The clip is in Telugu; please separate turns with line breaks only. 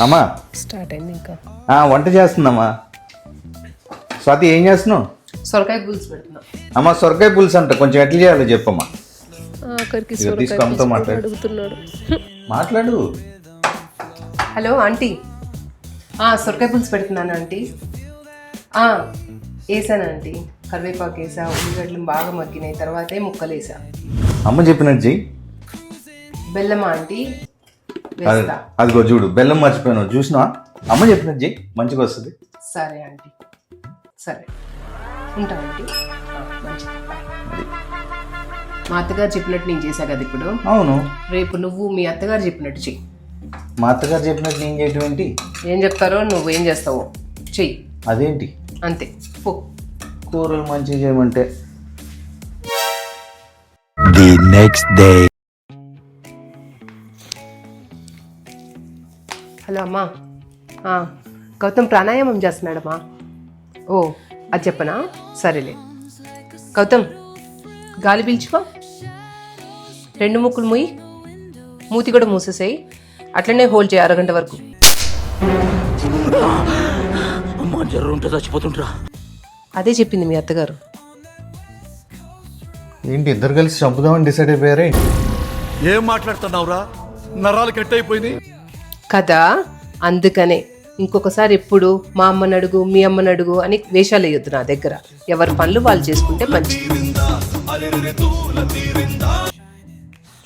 అమ్మా
స్టార్ట్ అయింది ఇంకా.
వంట చేస్తుందమ్మా. స్వాతి ఏం చేస్తున్నావు?
సొరకాయ పులుసు పెడుతున్నా.
అమ్మా సొరకాయ పులుసు అంట, కొంచెం ఎట్లా చేయాలో చెప్పమ్మా.
ఆఖరికి
ఇదిగో తీసుకో, అమ్మతో మాట్లాడు.
అడుగుతున్నాడు.
మాట్లాడు.
హలో ఆంటీ, సొరకాయ పులుసు పెడుతున్నాను ఆంటీ. వేసాను ఆంటీ, కరివేపాకు వేసా, ఉల్లిగడ్డలు బాగా మగ్గినాయి, తర్వాతే ముక్కలు వేసా.
అమ్మ చెప్పినట్టు చెయ్యి.
బెల్లమా ఆంటీ? వేస్తా.
అదిగో చూడు, బెల్లం మర్చిపోయాను, చూసినా? అమ్మ చెప్పినట్టు చెయ్యి, మంచిగా వస్తుంది.
సరే ఆంటీ, సరే ఉంటా ఆంటీ. మంచిది, బాయ్. మా అత్తగారు చెప్పినట్టు నేను చేశా కదా ఇప్పుడు.
అవును,
రేపు నువ్వు మీ అత్తగారు చెప్పినట్టు చెయ్యి.
మా అత్తగారు చెప్పినట్టు నేను చేయటం ఏంటి?
ఏం చెప్తారో నువ్వు ఏం చేస్తావో చెయ్యి,
అదేంటి?
అంతే. పో.
కూరలు మంచిగా చేయమంటే.
The next day.
హలో అమ్మా, గౌతమ్ ప్రాణాయామం చేస్తున్నాడమ్మా. ఓ అది చెప్పనా? సరేలే. గౌతమ్ గాలి పీల్చుకో, 2 ముక్కులు మూయి, మూతి కూడా మూసేసేయి, అట్లనే హోల్డ్ చేయి అరగంట వరకు. అదే చెప్పింది మీ అత్తగారు.
ఏంటి ఇద్దరు కలిసి చంపుదామని డిసైడ్ అయిపోయారే?
ఏం మాట్లాడుతున్నావురా? నరాలు కట్ అయిపోయినాయి
కదా, అందుకనే ఇంకొకసారి ఎప్పుడు మా అమ్మని అడుగు, మీ అమ్మని అడుగు అని వేషాలు వేయొద్దు నా దగ్గర. ఎవరి పనులు వాళ్ళు చేసుకుంటే మంచిది.